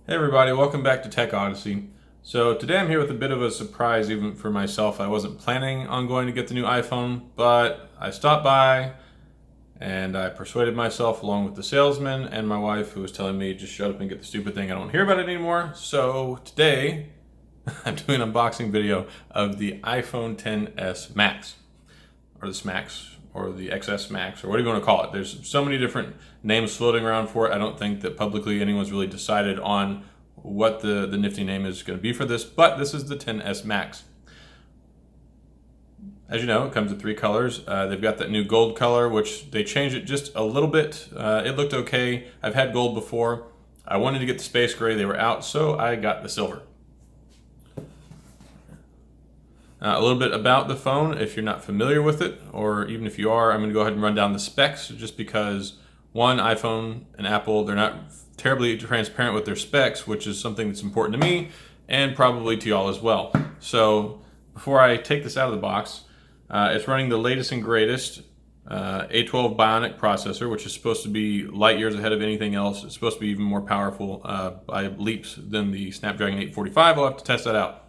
Hey everybody, welcome back to Tech Odyssey. So today I'm here with a bit of a surprise even for myself. I wasn't planning on going to get the new iPhone, but I stopped by and I persuaded myself along with the salesman and my wife who was telling me just shut up and get the stupid thing, I don't hear about it anymore. So today I'm doing an unboxing video of the iPhone XS Max, or the SMAX, or the XS Max, or what do you want to call it? There's so many different names floating around for it. I don't think that publicly anyone's really decided on what the nifty name is going to be for this, but this is the XS Max. As you know, it comes in three colors. They've got that new gold color, which they changed it just a little bit. It looked okay. I've had gold before. I wanted to get the space gray. They were out, so I got the silver. A little bit about the phone, if you're not familiar with it, or even if you are, I'm going to go ahead and run down the specs just because, one, iPhone and Apple, they're not terribly transparent with their specs, which is something that's important to me and probably to y'all as well. So before I take this out of the box, it's running the latest and greatest A12 Bionic Processor, which is supposed to be light years ahead of anything else. It's supposed to be even more powerful by leaps than the Snapdragon 845. I'll have to test that out.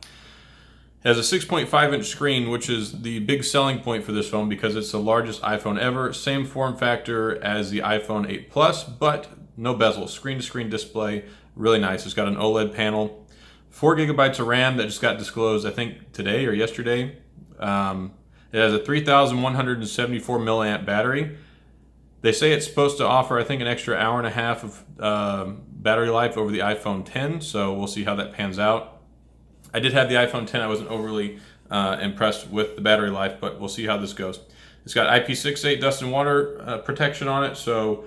It has a 6.5-inch screen, which is the big selling point for this phone because it's the largest iPhone ever. Same form factor as the iPhone 8 Plus, but no bezel. Screen-to-screen display, really nice. It's got an OLED panel. 4 gigabytes of RAM that just got disclosed, I think, today or yesterday. It has a 3,174 milliamp battery. They say it's supposed to offer, I think, an extra hour and a half of battery life over the iPhone 10, so we'll see how that pans out. I did have the iPhone 10. I wasn't overly impressed with the battery life, but we'll see how this goes. It's got IP68 dust and water protection on it, so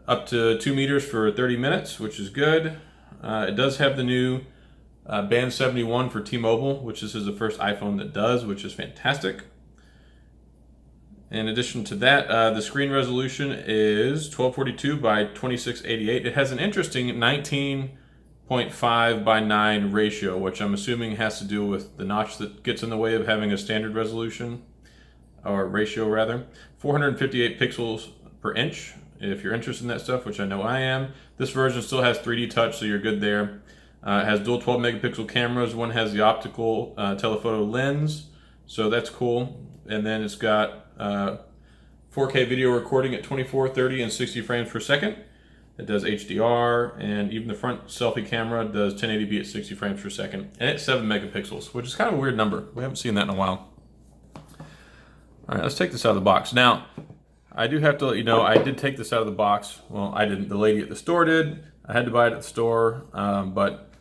up to 2 meters for 30 minutes, which is good. It does have the new Band 71 for T-Mobile, which this is the first iPhone that does, which is fantastic. In addition to that, the screen resolution is 1242 by 2688. It has an interesting 19.5 by 9 ratio, which I'm assuming has to do with the notch that gets in the way of having a standard resolution, or ratio rather. 458 pixels per inch, if you're interested in that stuff, which I know I am. This version still has 3D touch, so you're good there. It has dual 12 megapixel cameras. One has the optical telephoto lens, so that's cool. And then it's got 4K video recording at 24, 30, and 60 frames per second. It does HDR, and even the front selfie camera does 1080p at 60 frames per second. And it's 7 megapixels, which is kind of a weird number. We haven't seen that in a while. All right, let's take this out of the box. Now, I do have to let you know, I did take this out of the box. Well, I didn't. The lady at the store did. I had to buy it at the store, but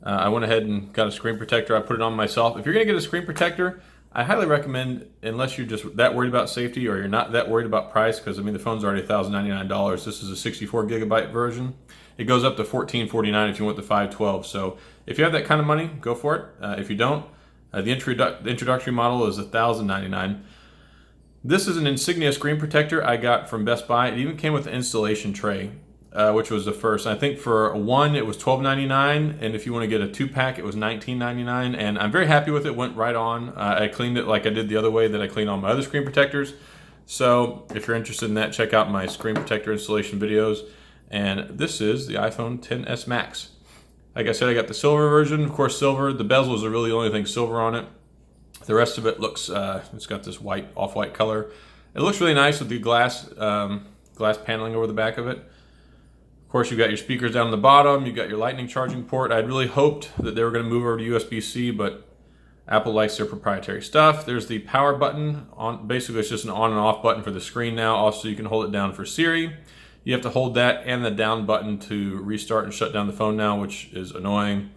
I went ahead and got a screen protector. I put it on myself. If you're going to get a screen protector, I highly recommend, unless you're just that worried about safety or you're not that worried about price, because I mean the phone's already $1,099. This is a 64 gigabyte version. It goes up to $1,449 if you want the 512. So if you have that kind of money, go for it. If you don't, the introductory model is $1,099. This is an Insignia screen protector I got from Best Buy. It even came with an installation tray, which was the first. I think for one, it was $12.99, and if you want to get a 2-pack, it was $19.99, and I'm very happy with it. Went right on. I cleaned it like I did the other way that I clean all my other screen protectors. So if you're interested in that, check out my screen protector installation videos. And this is the iPhone XS Max. Like I said, I got the silver version. Of course, silver. The bezels are really the only thing silver on it. The rest of it looks, it's got this white, off-white color. It looks really nice with the glass paneling over the back of it. Of course, you've got your speakers down the bottom. You've got your lightning charging port. I'd really hoped that they were going to move over to USB-C, but Apple likes their proprietary stuff. There's the power button. Basically, it's just an on and off button for the screen now. Also, you can hold it down for Siri. You have to hold that and the down button to restart and shut down the phone now, which is annoying.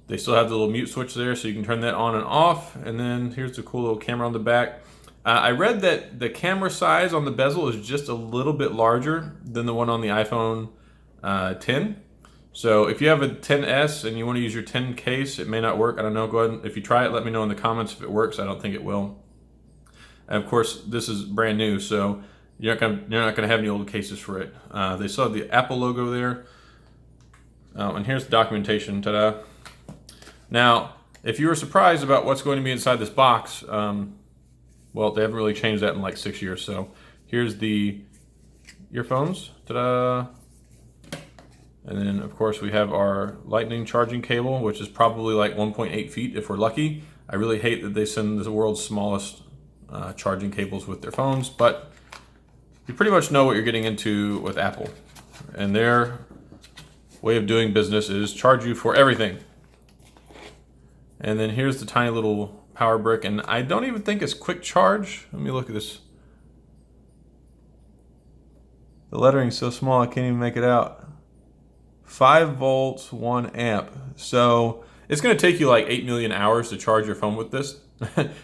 They still have the little mute switch there, so you can turn that on and off. And then here's the cool little camera on the back. I read that the camera size on the bezel is just a little bit larger than the one on the iPhone 10. So if you have a 10s and you want to use your 10 case, it may not work. I don't know. Go ahead and, if you try it, let me know in the comments if it works. I don't think it will. And of course, this is brand new, so you're not gonna have any old cases for it. They still have the Apple logo there. And here's the documentation. Ta-da! Now, if you were surprised about what's going to be inside this box, well, they haven't really changed that in like 6 years. So here's the earphones. Ta-da! And then of course we have our lightning charging cable, which is probably like 1.8 feet if we're lucky. I really hate that they send the world's smallest charging cables with their phones, but you pretty much know what you're getting into with Apple. And their way of doing business is charge you for everything. And then here's the tiny little power brick, and I don't even think it's quick charge. Let me look at this. The lettering's so small I can't even make it out. 5 volts, 1 amp. So it's going to take you like 8 million hours to charge your phone with this.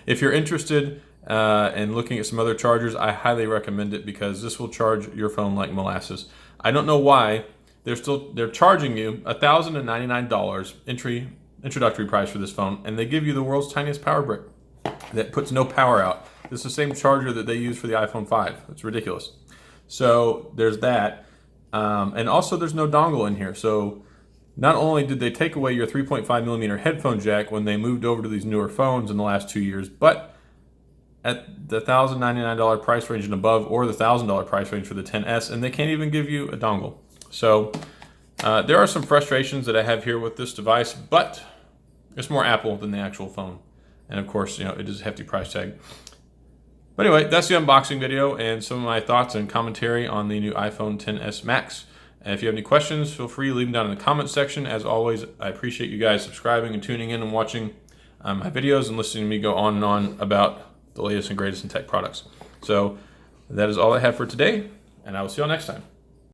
If you're interested in looking at some other chargers, I highly recommend it because this will charge your phone like molasses. I don't know why they're charging you $1,099 introductory price for this phone, and they give you the world's tiniest power brick that puts no power out. This is the same charger that they use for the iPhone 5. It's ridiculous. So there's that. And also there's no dongle in here. So not only did they take away your 3.5 millimeter headphone jack when they moved over to these newer phones in the last 2 years, but at the $1,099 price range and above, or the $1,000 price range for the XS, and they can't even give you a dongle. So there are some frustrations that I have here with this device, but it's more Apple than the actual phone. And of course, you know, it is a hefty price tag. But anyway, that's the unboxing video and some of my thoughts and commentary on the new iPhone XS Max. And if you have any questions, feel free to leave them down in the comments section. As always, I appreciate you guys subscribing and tuning in and watching my videos and listening to me go on and on about the latest and greatest in tech products. So that is all I have for today, and I will see you all next time.